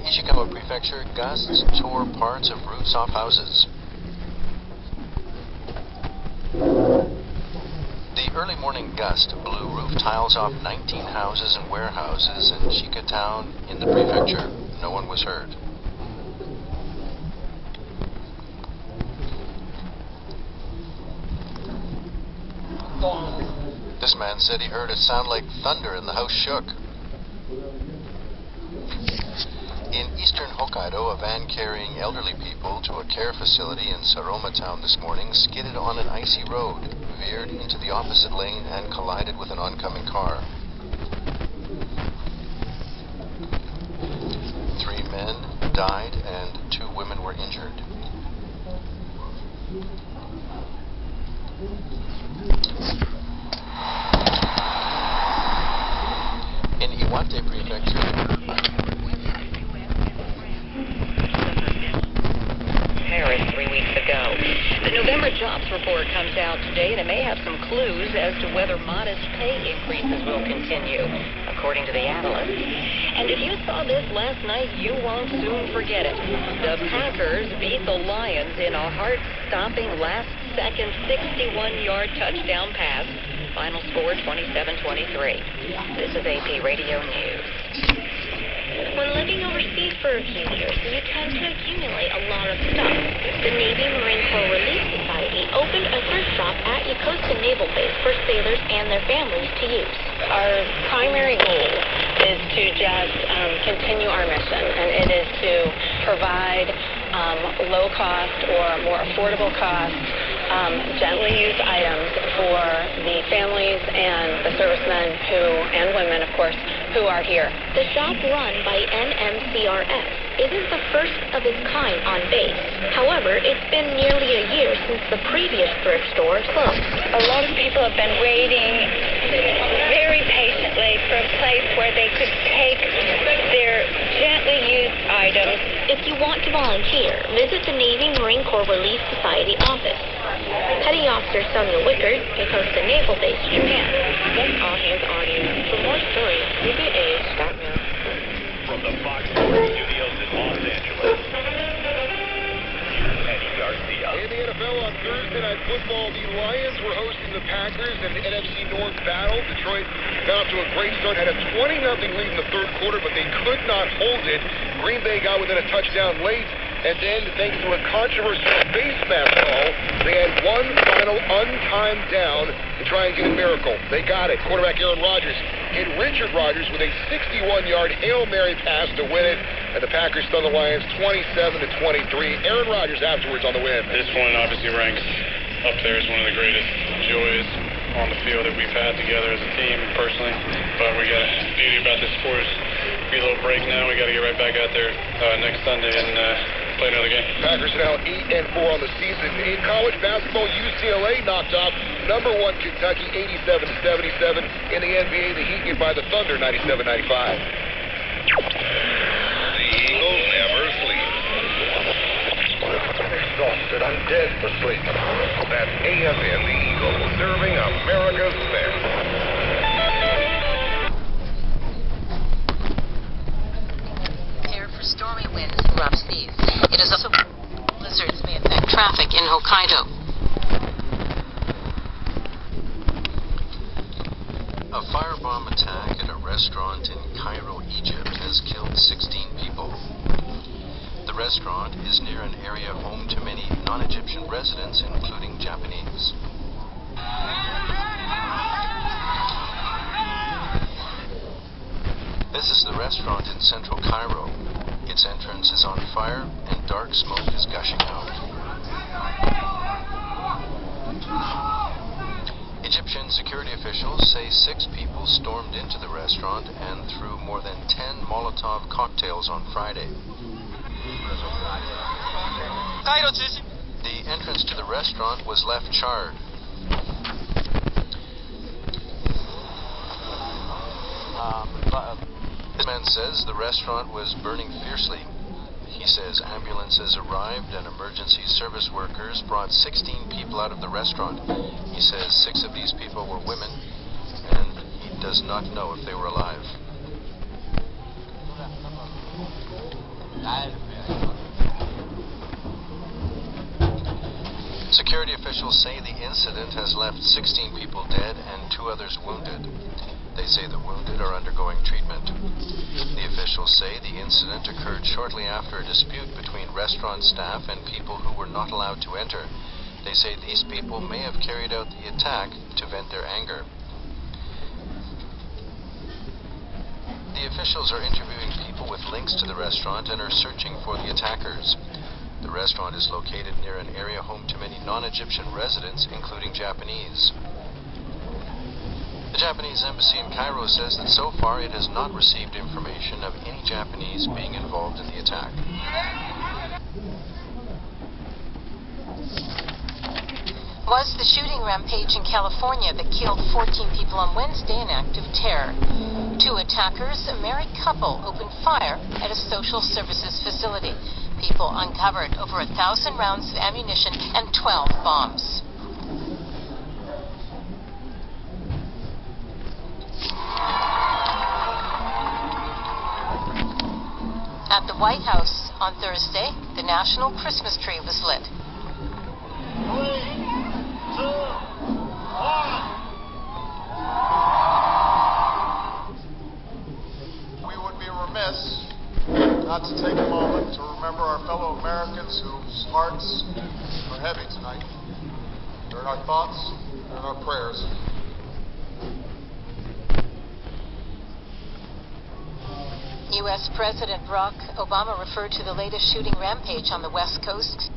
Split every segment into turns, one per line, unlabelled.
Ishikawa Prefecture, gusts tore parts of roofs off houses. The early morning gust blew roof tiles off 19 houses and warehouses in Shika town in the prefecture. No one was hurt. This man said he heard it sound like thunder and the house shook. In eastern Hokkaido, a van carrying elderly people to a care facility in Saroma town this morning skidded on an icy road, veered into the opposite lane, and collided with an oncoming car. 3 men died and 2 women were injured. In Iwate Prefecture,
Paris 3 weeks ago. The November jobs report comes out today, and it may have some clues as to whether modest pay increases will continue, according to the analysts. And if you saw this last night, you won't soon forget it. The Packers beat the Lions in a heart-stopping last-second 61-yard touchdown pass. Final score 27-23. This is AP Radio News.
When living overseas for a few years, you tend to accumulate a lot of stuff. The Navy Marine Corps Relief Society opened a thrift shop at Yokohama Naval Base for sailors and their families to use.
Our primary goal is to just continue our mission, and it is to provide low-cost or more affordable cost, gently used items for the families and the servicemen and women, of course, who are here.
The shop run by NMCRS isn't the first of its kind on base. However, it's been nearly a year since the previous thrift store closed.
A lot of people have been waiting very patiently for a place where they could take their gently used items.
If you want to volunteer, visit the Navy Marine Corps Relief Society office. Petty Officer Samuel Wickard, Yokohama Naval Base, Japan.
That's all hands audio. For more stories, visit AH.net.
From the Fox Sports Studios in Los Angeles, here's Eddie Garcia.
In the NFL on Thursday Night Football, the Lions were hosting the Packers in an NFC North battle. Detroit got off to a great start, had a 20-0 lead in the third quarter, but they could not hold it. Green Bay got within a touchdown late, and then, thanks to a controversial face mask call, they had one final untimed down to try and get a miracle. They got it. Quarterback Aaron Rodgers hit Richard Rodgers with a 61-yard Hail Mary pass to win it, and the Packers stunned the Lions 27-23. Aaron Rodgers afterwards on the win.
This one obviously ranks up there as one of the greatest joys on the field that we've had together as a team and personally. But we got the beauty about this sport is be a little break now. We got to get right back out there next Sunday and play another game.
Packers are now 8-4 on the season. In college basketball, UCLA knocked off #1 Kentucky 87-77. In the NBA, the Heat get by the Thunder 97-95.
The Eagle never sleeps.
Exhausted, I'm dead for sleep.
That's AFN, the Eagle, serving America's best.
Prepare for stormy winds and rough seas. It is also blizzards may affect traffic in Hokkaido.
a firebomb attack at a restaurant in Cairo, Egypt has killed 16 people. The restaurant is near an area home to many non-Egyptian residents, including Japanese. This is the restaurant in central Cairo. Its entrance is on fire and dark smoke is gushing out. Egyptian security officials say 6 people stormed into the restaurant and threw more than 10 Molotov cocktails on Friday. The entrance to the restaurant was left charred. The man says the restaurant was burning fiercely. He He says ambulances arrived and emergency service workers brought 16 people out of the restaurant. He says 6 of these people were women, and he does not know if they were alive. Security officials say the incident has left 16 people dead and 2 others wounded. They say the wounded are undergoing treatment. The officials say the incident occurred shortly after a dispute between restaurant staff and people who were not allowed to enter. They say these people may have carried out the attack to vent their anger. The officials are interviewing people with links to the restaurant and are searching for the attackers. The restaurant is located near an area home to many non-Egyptian residents, including Japanese. The Japanese embassy in Cairo says that so far it has not received information of any Japanese being involved in the attack.
Was the shooting rampage in California that killed 14 people on Wednesday an act of terror? 2 attackers, a married couple, opened fire at a social services facility. People uncovered over 1,000 rounds of ammunition and 12 bombs. At the White House on Thursday, the national Christmas tree was lit.
3, 2, 1. We would be remiss not to take a moment to remember our fellow Americans whose hearts are heavy tonight. They're in our thoughts, they're in our prayers.
U.S. President Barack Obama referred to the latest shooting rampage on the West Coast.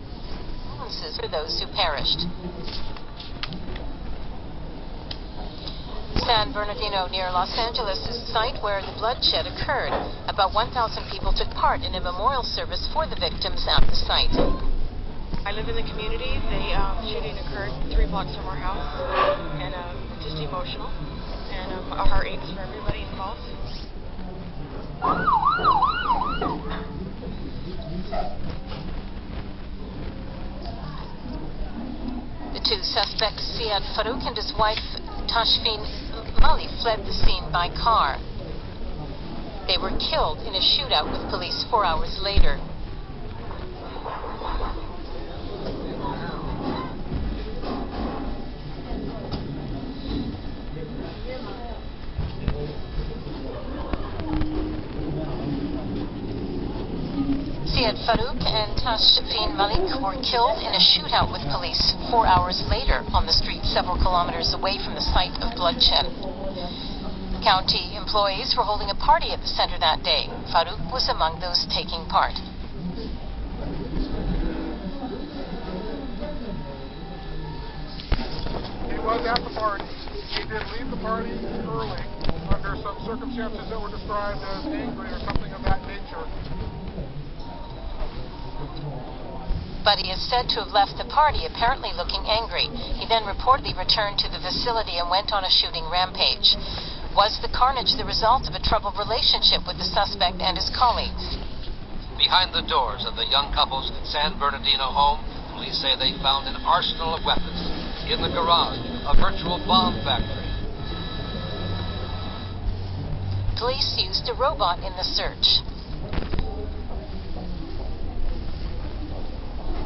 Condolences for those who perished. San Bernardino, near Los Angeles, is the site where the bloodshed occurred. About 1,000 people took part in a memorial service for the victims at the site.
I live in the community. The shooting occurred 3 blocks from our house, and just emotional, and our heart aches for everybody involved.
The 2 suspects, Ziad Farouk and his wife Tashfeen Mali, fled the scene by car. They were killed in a shootout with police 4 hours later. Ziad Farouk and Tashfeen Malik were killed in a shootout with police 4 hours later on the street several kilometers away from the site of bloodshed. County employees were holding a party at the center that day. Farouk was among those taking part.
He was at the party. He did leave the party early under some circumstances that were described as angry or something of that nature.
But he is said to have left the party apparently looking angry. He then reportedly returned to the facility and went on a shooting rampage. Was the carnage the result of a troubled relationship with the suspect and his colleagues?
Behind the doors of the young couple's San Bernardino home, police say they found an arsenal of weapons. In the garage, a virtual bomb factory.
Police used a robot in the search.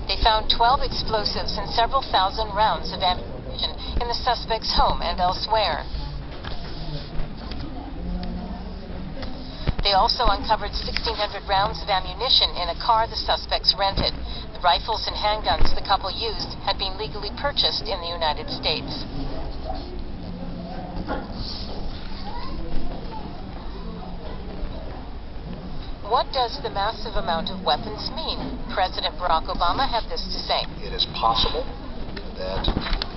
They found 12 explosives and several thousand rounds of ammunition in the suspect's home and elsewhere. They also uncovered 1,600 rounds of ammunition in a car the suspects rented. The rifles and handguns the couple used had been legally purchased in the United States. What does the massive amount of weapons mean? President Barack Obama had this to say.
It is possible that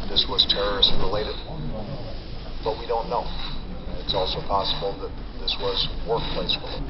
this was terrorist related, but we don't know. It's also possible that this was workplace related.